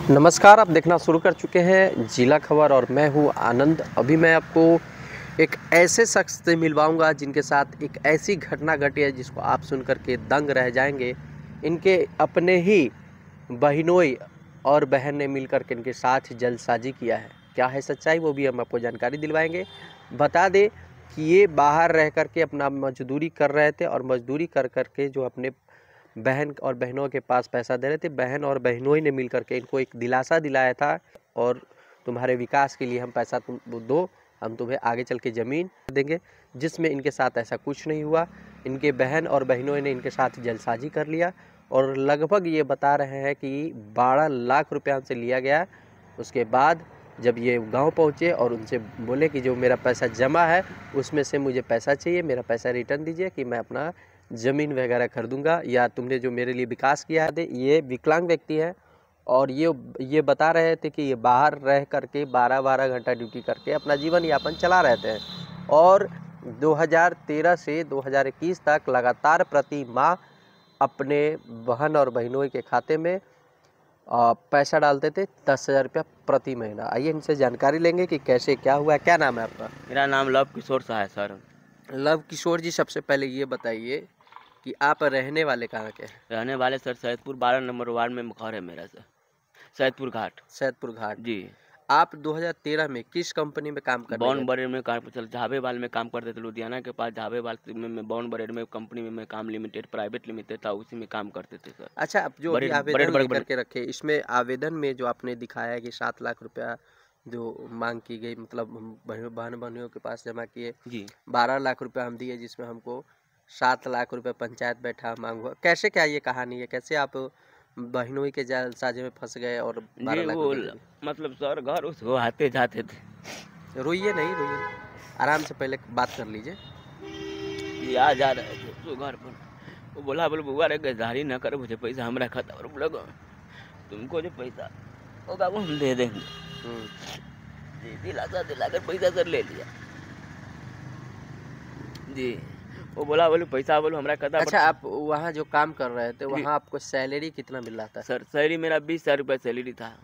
नमस्कार, आप देखना शुरू कर चुके हैं जिला खबर और मैं हूं आनंद। अभी मैं आपको एक ऐसे शख्स से मिलवाऊंगा जिनके साथ एक ऐसी घटना घटी है जिसको आप सुन कर के दंग रह जाएंगे। इनके अपने ही बहनोई और बहन ने मिलकर के इनके साथ जल्दसाजी किया है। क्या है सच्चाई, वो भी हम आपको जानकारी दिलवाएंगे। बता दें कि ये बाहर रह कर के अपना मजदूरी कर रहे थे और मजदूरी कर कर के जो अपने बहन और बहनों के पास पैसा दे रहे थे। बहन और बहनों ने मिल करके इनको एक दिलासा दिलाया था और तुम्हारे विकास के लिए हम पैसा तुम दो, हम तुम्हें आगे चल के ज़मीन देंगे, जिसमें इनके साथ ऐसा कुछ नहीं हुआ। इनके बहन और बहनों ने इनके साथ जलसाजी कर लिया और लगभग ये बता रहे हैं कि 12 लाख रुपया हमसे लिया गया। उसके बाद जब ये गांव पहुंचे और उनसे बोले कि जो मेरा पैसा जमा है उसमें से मुझे पैसा चाहिए, मेरा पैसा रिटर्न दीजिए कि मैं अपना ज़मीन वगैरह खरीदूंगा या तुमने जो मेरे लिए विकास किया है। ये विकलांग व्यक्ति है और ये बता रहे थे कि ये बाहर रह करके 12-12 घंटा ड्यूटी करके अपना जीवन यापन चला रहते हैं और 2013 से 2021 तक लगातार प्रति माह अपने बहन और बहनों के खाते में पैसा डालते थे 10,000 रुपया प्रति महीना। आइए इनसे जानकारी लेंगे कि कैसे क्या हुआ। क्या नाम है आपका? मेरा नाम लव किशोर शाह है सर। लव किशोर जी, सबसे पहले ये बताइए कि आप रहने वाले कहाँ के हैं? रहने वाले सर सैदपुर 12 नंबर वार्ड में घर है मेरा सर, सैदपुर घाट। सैदपुर घाट। जी। आप 2013 में किस कंपनी में काम कर रहे बॉन थे? बरेड में काम चल झाबेवाल में काम करते थे, लुधियाना के पास झाबेवाल में बॉन बरेड में कंपनी में मैं काम लिमिटेड प्राइवेट लिमिटेड था, उसी में काम करते थे सर। अच्छा, आप जो अभी आवेदन लेकर के रखे, इसमें आवेदन में जो आपने दिखाया है कि 7 लाख रुपया जो मांग की गई, मतलब बहन बहनियों के पास जमा किए जी। 12 लाख रुपया हम दिए, जिसमें हमको 7 लाख रुपया पंचायत बैठा मांग हुआ। कैसे क्या ये कहानी है? कैसे आप बहनोई के जालसाजी में फंस गए और 12 जी लाख वो रुपया? मतलब सर घर उसको आते जाते थे। रोइए नहीं, रोइए, आराम से पहले बात कर लीजिए। ये आ जा रहे थे तो घर पर वो बोला बुआ रे गद्दारी न कर, मुझे पैसा हमारा खाता पर बोला तुमको जो पैसा होगा वो हम दे देंगे। जी दिलाकर पैसा सर ले लिया। जी वो बोला पैसा हमारा खाता। अच्छा, आप वहाँ जो काम कर रहे थे वहाँ आपको सैलरी कितना मिल रहा था? सर सैलरी मेरा 20,000 रुपये सैलरी था।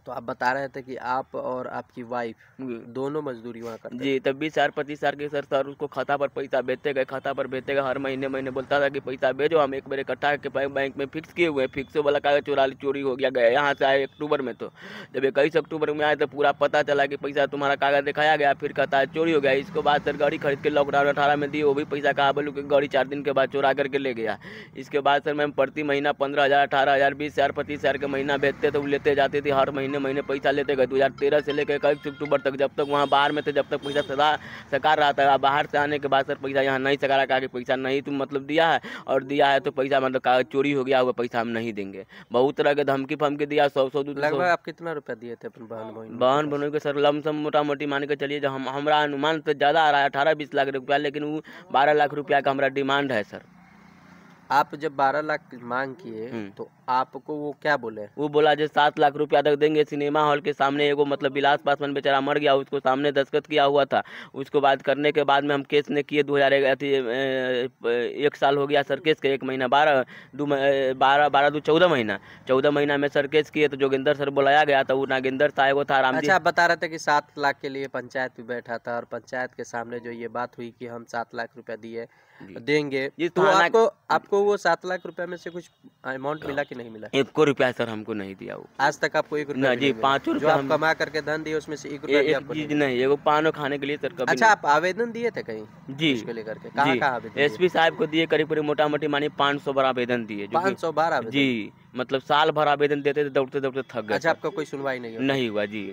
तो आप बता रहे थे कि आप और आपकी वाइफ दोनों मजदूरी वहाँ करते जी। तब 20,000 25,000 के सर उसको खाता पर पैसा भेजते गए, खाता पर भेजते गए। हर महीने बोलता था कि पैसा भेजो, हम एक बार इकट्ठा के बैंक में फिक्स किए हुए हैं। फिक्सो वाला कागज चोरी हो गया यहाँ से आए अक्टूबर में। तो जब 21 अक्टूबर में आए तो पूरा पता चला कि पैसा तुम्हारा कागज दिखाया गया, फिर कहता है चोरी हो गया। इसके बाद सर गाड़ी खरीद के लॉकडाउन 18 में दी, वो भी पैसा कहा बोलूँ कि गाड़ी 4 दिन के बाद चोरा करके ले गया। इसके बाद सर मैं प्रति महीना 15,000 18,000 20,000 25,000 के महीना भेजते तो लेते जाते थे। हर महीने पैसा लेते गए 2013 से लेकर 21 अक्टूबर तक, जब तक वहाँ बाहर में थे, जब तक पैसा सकार रहा था। बाहर से आने के बाद सर पैसा यहाँ नहीं सकारा, कहा कि पैसा नहीं तुम मतलब दिया है और दिया है तो पैसा मतलब कागज चोरी हो गया हुआ, पैसा हम नहीं देंगे। बहुत तरह के धमकी फमकी दिया। 100 लगभग आप कितना रुपया दिए थे अपने बहन बहनों के सर? लमसम मोटा मोटी मान के चलिए, जो हमारा अनुमान तो ज़्यादा आ रहा है 18-20 लाख रुपया, लेकिन वो 12 लाख रुपया का हमारा डिमांड है सर। आप जब 12 लाख मांग किए तो आपको वो क्या बोले? वो बोला जो 7 लाख रुपया तक देंगे। सिनेमा हॉल के सामने एगो मतलब विलास पासवान बेचारा मर गया, उसको सामने दस्तखत किया हुआ था। उसको बाद करने के बाद में हम केस ने किए 1 साल हो गया सर केस के। 1 महीना 14 महीना में सर केस किए। तो जोगिंदर सर बुलाया गया था, वो नागेंद्र था एगो था राम। अच्छा, आप बता रहे थे कि 7 लाख के लिए पंचायत भी बैठा था और पंचायत के सामने जो ये बात हुई कि हम 7 लाख रुपया दिए देंगे, तो आपको वो 7 लाख रुपया में से कुछ अमाउंट मिला कि नहीं मिला? 1 रुपया सर हमको नहीं दिया वो। आज तक आपको 1 रुपया जी 5 रुपया जो आप कमा करके धन दिए उसमें से 1 रुपया भी आपको नहीं, एगो पानो खाने के लिए सर कभी। अच्छा, आप आवेदन दिए थे कहीं? जी इसको लेकर के कहाँ आवेदन? एसपी साहब को दिए, करीब मोटा मोटी मानी 500 बार आवेदन दिए। 500 बार आवेदन? जी, मतलब साल भर आवेदन देते थे, दौड़ते दौड़ते थक गए। अच्छा, आपका कोई सुनवाई नहीं हुआ जी।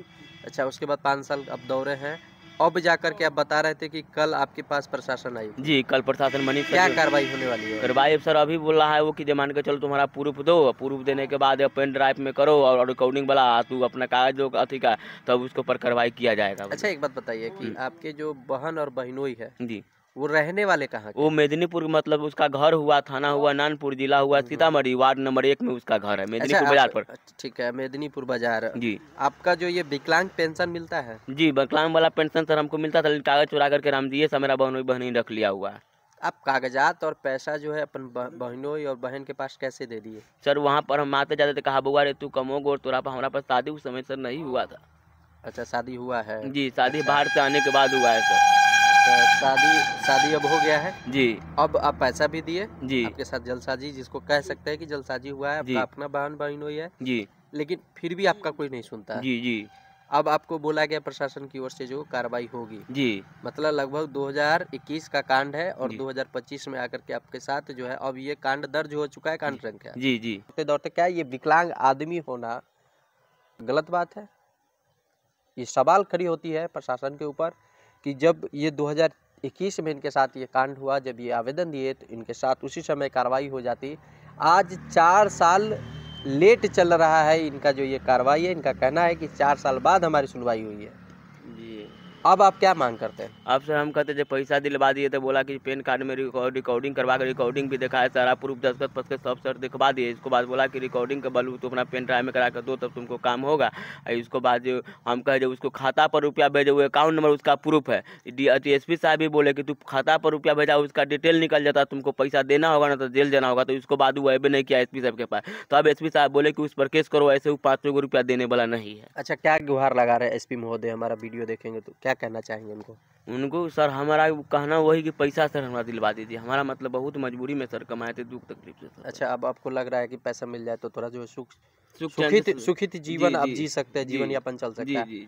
अच्छा, उसके बाद 5 साल अब दौरे हैं। अब जाकर के आप बता रहे थे कि कल आपके पास प्रशासन आई? जी, कल प्रशासन मनी। क्या कार्रवाई होने वाली है? कार्रवाई सर अभी बोल रहा है वो कि मान के चलो तुम्हारा प्रूफ दो, प्रूफ देने के बाद पेन ड्राइव में करो और रिकॉर्डिंग वाला तू अपना कागज जो अथी का, तब उसके ऊपर कार्रवाई किया जाएगा। अच्छा, एक बात बताइए कि आपके जो बहन और बहनोई है जी, वो रहने वाले कहाँ के? वो मेदिनीपुर, मतलब उसका घर हुआ, थाना हुआ नानपुर, जिला हुआ सीतामढ़ी, वार्ड नंबर 1 में उसका घर है, मेदिनीपुर बाजार पर। ठीक है, मेदिनीपुर बाजार। जी। आपका जो ये विकलांग पेंशन मिलता है? जी, विकलांग वाला पेंशन सर हमको मिलता था, लेकिन कागज चुरा करके राम दिए सर, मेरा बहन रख लिया हुआ है। आप कागजात और पैसा जो है अपन बहनों और बहन के पास कैसे दे दिए? सर वहाँ पर हम आते जाते थे, कहा बुआ रे तू कमोगे और तोरा पर हमारा पास शादी उस समय सर नहीं हुआ था। अच्छा, शादी हुआ है। जी, शादी अच्छा, बाहर से आने के बाद हुआ है सर। शादी शादी अब हो गया है। जी अब आप पैसा भी दिए, जी आपके साथ जलसाजी जिसको कह सकते हैं कि जलसाजी हुआ है, जी आपका अपना बहन बहनोई है, जी लेकिन फिर भी आपका कोई नहीं सुनता है। जी जी अब आपको बोला गया प्रशासन की ओर से जो कार्रवाई होगी, जी मतलब लगभग 2021 का कांड है और जी 2025 में आकर के आपके साथ जो है अब ये कांड दर्ज हो चुका है। कांड संख्या जी जी दौड़ते दौड़ते क्या ये विकलांग आदमी होना गलत बात है? ये सवाल खड़ी होती है प्रशासन के ऊपर कि जब ये 2021 में इनके साथ ये कांड हुआ, जब ये आवेदन दिए तो इनके साथ उसी समय कार्रवाई हो जाती। आज 4 साल लेट चल रहा है इनका जो ये कार्रवाई है। इनका कहना है कि 4 साल बाद हमारी सुनवाई हुई है। जी। अब आप क्या मांग करते हैं? अब सर हम कहते जब पैसा दिलवा दिए तो बोला कि पैन कार्ड में रिकॉर्डिंग करवा कर रिकॉर्डिंग भी दिखाया, सारा प्रूफ दस्तखत फस्तखत सब सर दिखवा दिए। इसको बाद बोला कि रिकॉर्डिंग का बलू तो अपना पेन ड्राइव में करा कर दो तब तुमको काम होगा। और इसको बाद जो हम कहे जो उसको खाता पर रुपया भेजे, वो अकाउंट नंबर उसका प्रूफ है। DSP साहब भी बोले कि तू खाता पर रुपया भेजा, उसका डिटेल निकल जाता, तुमको पैसा देना होगा ना तो जेल जाना होगा। तो इसको बाद वो भी नहीं किया SP साहब के पास। तो अब SP साहब बोले कि उस पर केस करो, ऐसे वो 500 रुपया देने वाला नहीं है। अच्छा, क्या गुहार लगा रहे हैं SP महोदय? हमारा वीडियो देखेंगे तो क्या कहना चाहेंगे उनको? उनको सर हमारा कहना वही कि पैसा सर हमारा दिलवा दीजिए। हमारा मतलब बहुत मजबूरी में सर कमाए थे, दुख तकलीफ से सर। अच्छा, अब आपको लग रहा है कि पैसा मिल जाए तो थोड़ा जो सुख चैन से सुखित जीवन आप जी जी सकते हैं, जीवन जी यापन चल सकता जी है। जी